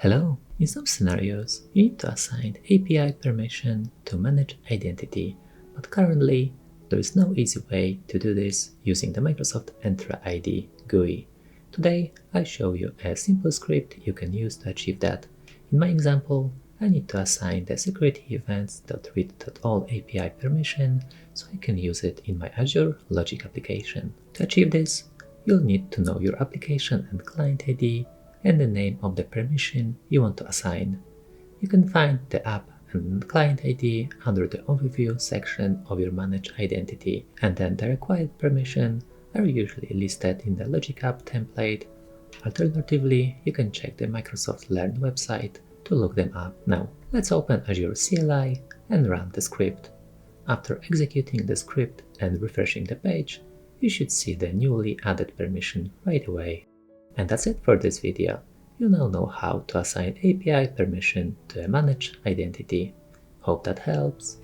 Hello! In some scenarios, you need to assign API permission to manage identity, but currently, there is no easy way to do this using the Microsoft Entra ID GUI. Today, I show you a simple script you can use to achieve that. In my example, I need to assign the SecurityEvents.Read.All API permission so I can use it in my Azure Logic application. To achieve this, you'll need to know your application and client ID and the name of the permission you want to assign. You can find the app and client ID under the Overview section of your Managed Identity, and then the required permission are usually listed in the Logic App template. Alternatively, you can check the Microsoft Learn website to look them up. Now, let's open Azure CLI and run the script. After executing the script and refreshing the page, you should see the newly added permission right away. And that's it for this video. You now know how to assign API permission to a managed identity. Hope that helps.